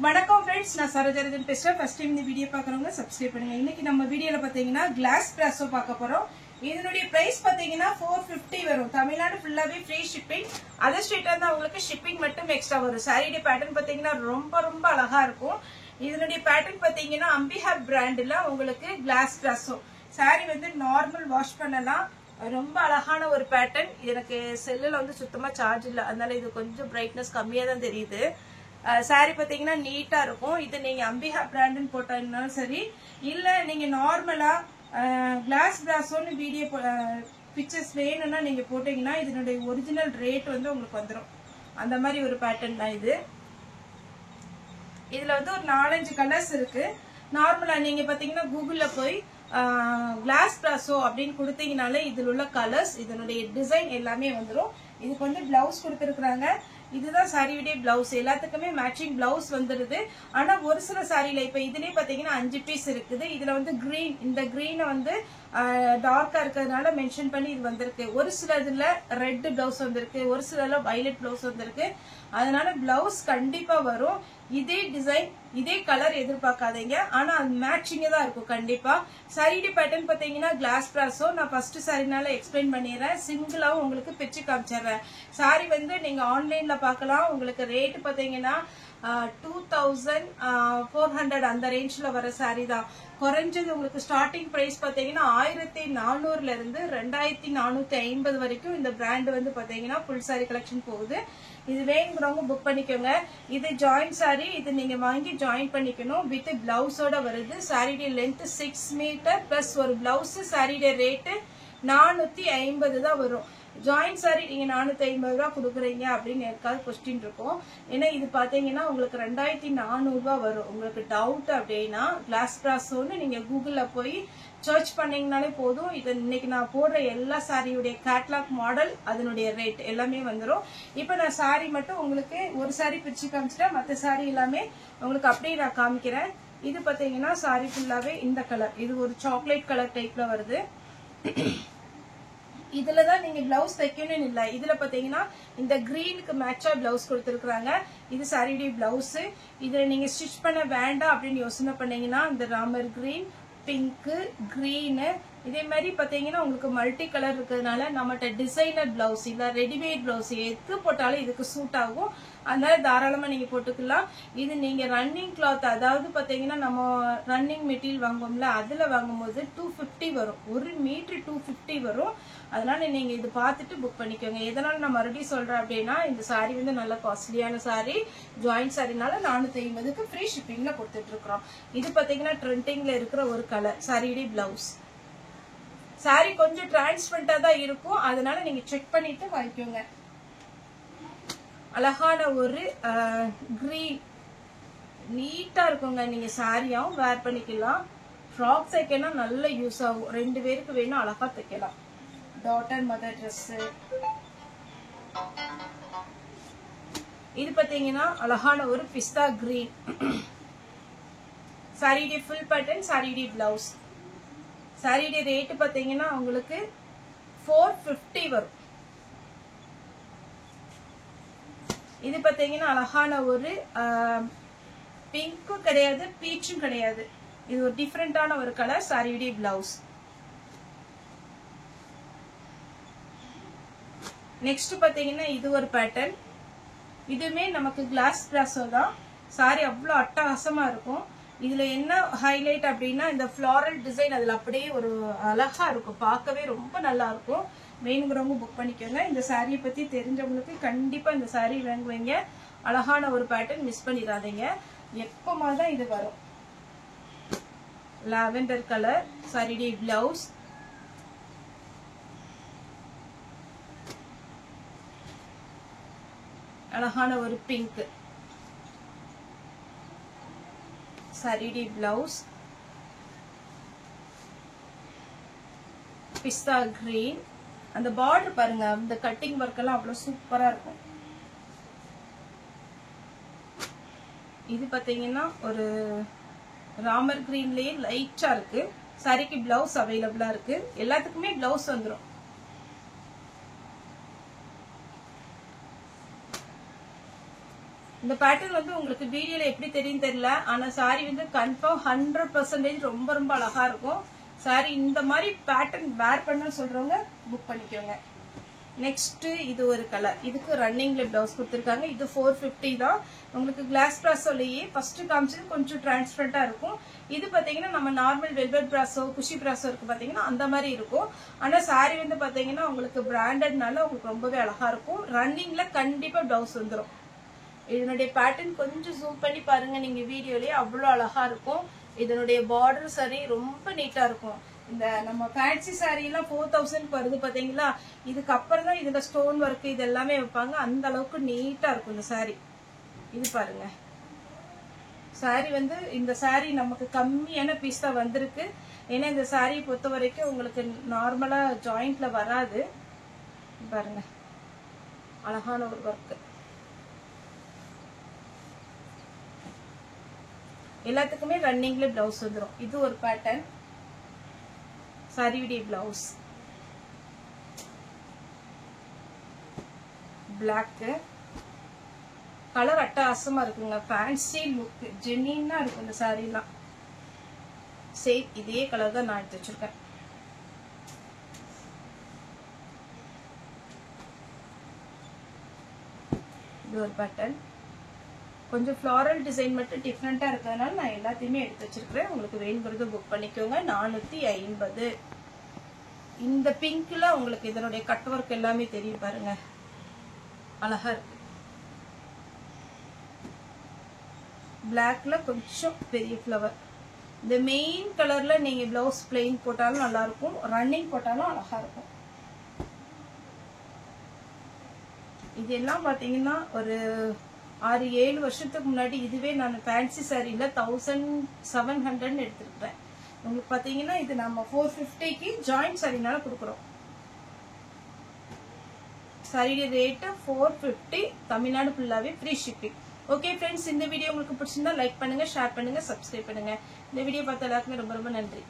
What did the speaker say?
வணக்கம் ஃப்ரெண்ட்ஸ், நான் சரோஜரஜன் பேசுறேன். ஃபர்ஸ்ட் டைம் இந்த வீடியோ பார்க்குறவங்க சப்ஸ்கிரைப் பண்ணுங்க. இன்னைக்கு நம்ம வீடியோல பார்த்தீங்கன்னா கிளாஸ் பிராசோ பார்க்க போறோம். இதனுடைய பிரைஸ் பார்த்தீங்கன்னா 450 வரும். தமிழ்நாடு ஃபுல்லாவே ஃப்ரீ ஷிப்பிங். அதர் ஸ்டேட்டா இருந்தா உங்களுக்கு ஷிப்பிங் மட்டும் எக்ஸ்ட்ரா வரும். சாரியோட பேட்டர்ன் பார்த்தீங்கன்னா ரொம்ப ரொம்ப அழகா இருக்கும். இதனுடைய பேட்டர்ன் பார்த்தீங்கன்னா அம்பிஹாப் பிராண்ட்ல உங்களுக்கு கிளாஸ் பிராசோ சாரி வந்து நார்மல் வாஷ் பண்ணலாம். ரொம்ப அழகான ஒரு பேட்டர்ன். எனக்கு செல்லுல வந்து சுத்தமா சார்ஜ் இல்லை, அதனால இது கொஞ்சம் பிரைட்னஸ் கம்மியா தான் தெரியுது. சாரி பாத்தீங்கன்னா நீட்டா இருக்கும். இது நீங்க அம்பிஹா பிராண்ட்னு போட்டாலும் சரி, இல்ல நீங்க நார்மலா கிளாஸ் பிராசோன்னு வீடியோ பிக்சர்ஸ் வேணும்னா நீங்க போட்டீங்கன்னா இதனுடைய ஒரிஜினல் ரேட் வந்து உங்களுக்கு வந்துடும். அந்த மாதிரி ஒரு பேட்டர்ன் தான் இது. இதுல வந்து ஒரு 4-5 கலர்ஸ் இருக்கு. நார்மலா நீங்க பாத்தீங்கன்னா கூகுள்ல போய் கிளாஸ் பிராசோ அப்படின்னு கொடுத்தீங்கனாலே இதுல உள்ள கலர்ஸ், இதனுடைய டிசைன் எல்லாமே வந்துடும். இதுக்கு வந்து பிளவுஸ் கொடுத்துருக்குறாங்க. இதுதான் சாரியுடைய பிளவுஸ். எல்லாத்துக்குமே மேட்சிங் பிளவுஸ் வந்துருது. ஆனா ஒரு சில சாரியில இப்ப இதுலயே பாத்தீங்கன்னா 5 பீஸ் இருக்குது. இதுல வந்து கிரீன், இந்த கிரீனை வந்து டார்க்கா இருக்கிறதுனால மென்ஷன் பண்ணி இது வந்திருக்கு. ஒரு சில இதுல ரெட் பிளவுஸ் வந்திருக்கு, ஒரு சில வயலட் பிளவுஸ் வந்திருக்கு. அதனால பிளவுஸ் கண்டிப்பா வரும். இதே டிசைன் இதே கலர் எதிர்பார்க்காதீங்க, ஆனா அது மேட்சிங்க தான் இருக்கும் கண்டிப்பா. சாரியுடைய பேட்டர்ன் பாத்தீங்கன்னா கிளாஸ் பிராசோ. நான் ஃபர்ஸ்ட் சாரினால எக்ஸ்பிளைன் பண்ணிடுறேன், சிங்கிளாவும் உங்களுக்கு பிரிச்சு காமிச்சிடுறேன். சாரி வந்து நீங்க ஆன்லைன்ல பார்க்கலாம். உங்களுக்கு ரேட் பாத்தீங்கன்னா 2400 அந்த ரேஞ்ச்ல வர சாரி தான். குறைஞ்சது உங்களுக்கு ஸ்டார்டிங் பிரைஸ் பாத்தீங்கன்னா 1400 இருந்து 2450 வரைக்கும் இந்த பிராண்ட் வந்து பாத்தீங்கன்னா ஃபுல் சாரி கலெக்ஷன் போகுது. இது வேணுங்கிறவங்க புக் பண்ணிக்கோங்க. இது ஜாயின் சாரி. இது நீங்க வாங்கி ஜாயின் பண்ணிக்கணும். வித் பிளவுஸோட வருது. சாரியுடைய லென்த் 6 மீட்டர் பிளஸ் ஒரு பிளவுஸ். சாரியுடைய ரேட்டு 450 தான் வரும். ஜாயின் சாரி நீங்க 450 ரூபா கொடுக்குறீங்க அப்படின்னு யாருக்காவது கொஸ்டின் இருக்கும். ஏன்னா இது பாத்தீங்கன்னா உங்களுக்கு 2400 ரூபா வரும். உங்களுக்கு டவுட் அப்படின்னா கிளாஸ் பிராசோன்னு நீங்க கூகுள்ல போய் சர்ச் பண்ணீங்கனாலே போதும். இது இன்னைக்கு நான் போடுற எல்லா சாரியுடைய கேட்லாக் மாடல், அதனுடைய ரேட் எல்லாமே வந்துடும். இப்ப நான் சாரி மட்டும் உங்களுக்கு ஒரு சாரி பிரிச்சு காமிச்சிட்டேன், மற்ற சாரி எல்லாமே உங்களுக்கு அப்படியே நான் காமிக்கிறேன். இது பாத்தீங்கன்னா சாரி ஃபுல்லாவே இந்த கலர், இது ஒரு சாக்லேட் கலர் டைப்ல வருது. இதுலதான் நீங்க பிளவுஸ் தைக்கணும்னு இல்ல. இதுல பாத்தீங்கன்னா இந்த கிரீனுக்கு மேட்சா பிளவுஸ் கொடுத்துருக்காங்க. இது சாரியுடைய பிளவுஸ். இதுல நீங்க ஸ்டிச் பண்ண வேண்டாம் அப்படின்னு யோசனை பண்ணீங்கன்னா இந்த ராமர் கிரீன், பிங்க், கிரீனு, இதே மாதிரி பாத்தீங்கன்னா உங்களுக்கு மல்டி கலர் இருக்கிறதுனால நம்மகிட்ட டிசைனர் பிளவுஸ் இல்ல ரெடிமேட் பிளவுஸ் எது போட்டாலும் இதுக்கு சூட் ஆகும். அதனால தாராளமா நீங்க போட்டுக்கலாம். இது நீங்க ரன்னிங் கிளாத், அதாவது பாத்தீங்கன்னா நம்ம ரன்னிங் மெட்டீரியல் வாங்குவோம்ல, அதுல வாங்கும்போது 250 வரும். 1 மீட்டர் 250 வரும். அதனால நீங்க இது பார்த்துட்டு புக் பண்ணிக்கோங்க. எதனால நான் மறுபடியும் சொல்றேன் அப்படின்னா, இந்த சாரி வந்து நல்ல காஸ்ட்லியான சாரி. ஜாயின் சாரினால 450க்கு ஃப்ரீ ஷிப்பிங்ல கொடுத்துட்டு இருக்கிறோம். இது பாத்தீங்கன்னா ட்ரெண்டிங்ல இருக்கிற ஒரு கலர். சாரியுடைய பிளவுஸ். சாரி கொஞ்சம் டிரான்ஸ்பரண்டா தான் இருக்கும், அதனால நீங்க செக் பண்ணிட்டு வாங்கிக்கோங்க. அழகான ஒரு கிரீன், நீட்டா இருக்குங்க. நீங்க சாரியாவும் வேர் பண்ணிக்கலாம். ஃப்ராக் தைக்கணும் நல்ல யூஸ் ஆகும். 2 பேருக்கு வேணும், அழகா தைக்கலாம். Daughter mother dress. இது பாத்தீங்கன்னா அழகான ஒரு பிஸ்தா கிரீன். சாரியுடைய ஃபுல் பேட்டர்ன், சாரியுடைய பிளவுஸ். சாரியுடைய ரேட் பாத்தீங்கன்னா உங்களுக்கு 450 வரும். இது பாத்தீங்கன்னா அழகான ஒரு பிங்க்கும் கிடையாது, பீச்சும் கிடையாது. இது ஒரு டிஃபரெண்டான ஒரு கலர். சாரியுடைய பிளவுஸ். நெக்ஸ்ட் பாத்தீங்கன்னா இது ஒரு பேட்டர்ன். இதுவுமே நமக்கு கிளாஸ் பிராசோ தான். சாரி அவ்வளவு அட்டகாசமா இருக்கும். இதுல என்ன ஹைலைட் அப்படின்னா இந்த ஃபிளாரல் டிசைன் அதுல அப்படியே ஒரு அழகா இருக்கும், பார்க்கவே ரொம்ப நல்லா இருக்கும். வேணுங்கிறவங்க புக் பண்ணிக்கோங்க. இந்த சாரியை பத்தி தெரிஞ்சவங்களுக்கு கண்டிப்பா இந்த சாரி வாங்குவீங்க. அழகான ஒரு பேட்டர்ன், மிஸ் பண்ணிடாதீங்க. எப்பமா தான் இது வரும். Lavender colour. சாரியுடைய பிளவுஸ். அழகான ஒரு பிங்க். சாரியுடைய பிளவுஸ். பிஸ்தா கிரீன். அந்த பார்டர் பாருங்க, அந்த கட்டிங் ஒர்க் எல்லாம் அவ்வளவு சூப்பரா இருக்கும். இது பாத்தீங்கன்னா ஒரு ராமர் கிரீன்லயே லைட்டா இருக்கு. சாரிக்கு பிளவுஸ் அவைலபிளா இருக்கு. எல்லாத்துக்குமே பிளவுஸ் வந்துடும். இந்த பேட்டர்ன் வந்து உங்களுக்கு வீடியோல எப்படி தெரியும் தெரியல, ஆனா சாரி வந்து கன்ஃபார்ம் 100% ரொம்ப ரொம்ப அழகா இருக்கும். சாரி இந்த மாதிரி பேட்டர்ன் வேர் பண்ண சொல்றவங்க புக் பண்ணிக்கோங்க. நெக்ஸ்ட் இது ஒரு கலர், இதுக்கு ரன்னிங்ல பிளவுஸ் கொடுத்துருக்காங்க. இது 450 தான். உங்களுக்கு கிளாஸ் பிராஸோலயே ஃபர்ஸ்ட் காமிச்சது கொஞ்சம் டிரான்ஸ்பரண்டா இருக்கும். இது பாத்தீங்கன்னா நம்ம நார்மல் வெல்வெட் பிராஸோ குஷி பிராஸோ இருக்கு பாத்தீங்கன்னா அந்த மாதிரி இருக்கும். ஆனா சாரி வந்து பாத்தீங்கன்னா உங்களுக்கு பிராண்டட்னால உங்களுக்கு ரொம்பவே அழகா இருக்கும். ரன்னிங்ல கண்டிப்பா பிளவுஸ் வந்துடும். இதனுடைய பேட்டர்ன் கொஞ்சம் ஜூம் பண்ணி பாருங்க நீங்க வீடியோலயே, அவ்வளவு அழகா இருக்கும். இதனுடைய பார்டர் சாரி ரொம்ப நீட்டா இருக்கும். இந்த நம்ம ஃபேன்சி சாரி எல்லாம் 4000 வருது பாத்தீங்களா, இதுக்கு அப்புறம் தான் இதுல ஸ்டோன் ஒர்க் இது எல்லாமே வைப்பாங்க. அந்த அளவுக்கு நீட்டா இருக்கும் இந்த சாரி. இது பாருங்க சாரி வந்து இந்த சாரி நமக்கு கம்மியான பீஸ் தான் வந்திருக்கு. ஏன்னா இந்த சாரி பொறுத்த வரைக்கும் உங்களுக்கு நார்மலா ஜாயிண்ட்ல வராது. பாருங்க அழகான ஒரு ஒர்க். எல்லாத்துக்குமே ரன்னிங்ல பிளவுஸ் வந்துடும். இது ஒரு பேட்டர்ன் சாரியுடைய பிளவுஸ். பிளாக் கலர் அட்டகாசமா இருக்குங்க. ஃபேன்சி லுக் ஜென்னினா இருக்கும் இந்த சாரி எல்லாம். சேம் இதே கலர் தான் நான் எடுத்து வச்சிருக்கேன். இது ஒரு பேட்டர்ன் கொஞ்சம் ஃப்ளாரல் டிசைன் மட்டும் டிஃப்ரெண்டா இருக்கிறதுனால நான் எல்லாத்தையுமே எடுத்து வச்சிருக்கிறேன். உங்களுக்கு வேணுங்கிறது புக் பண்ணிக்கோங்க. 450. இந்த பிங்க்ல உங்களுக்கு இதனுடைய கட் ஒர்க் எல்லாமே தெரியும் பாருங்க, அழகா இருக்கு. பிளாக்ல கொஞ்சம் பெரிய ஃப்ளவர். இந்த மெயின் கலர்ல நீங்க பிளவுஸ் பிளெயின் போட்டாலும் நல்லா இருக்கும், ரன்னிங் போட்டாலும் அழகா இருக்கும். இதெல்லாம் பாத்தீங்கன்னா ஒரு 6-7 வருஷத்துக்கு முன்னாடி இதுவே நான் ஃபேன்சி சாரியில 1700 எடுத்திருப்பேன். உங்களுக்கு பாத்தீங்கன்னா இது நம்ம 450க்கு ஜாயிண்ட் சாரினால கொடுக்குறோம். சாரியோட ரேட்டு 450, தமிழ்நாடு ஃபுல்லாவே ஃப்ரீ ஷிப்பிங். ஓகே ஃப்ரெண்ட்ஸ், இந்த வீடியோ உங்களுக்கு பிடிச்சிருந்தா லைக் பண்ணுங்க, ஷேர் பண்ணுங்க, சப்ஸ்கிரைப் பண்ணுங்க. இந்த வீடியோ பார்த்த எல்லாருக்குமே ரொம்ப ரொம்ப நன்றி.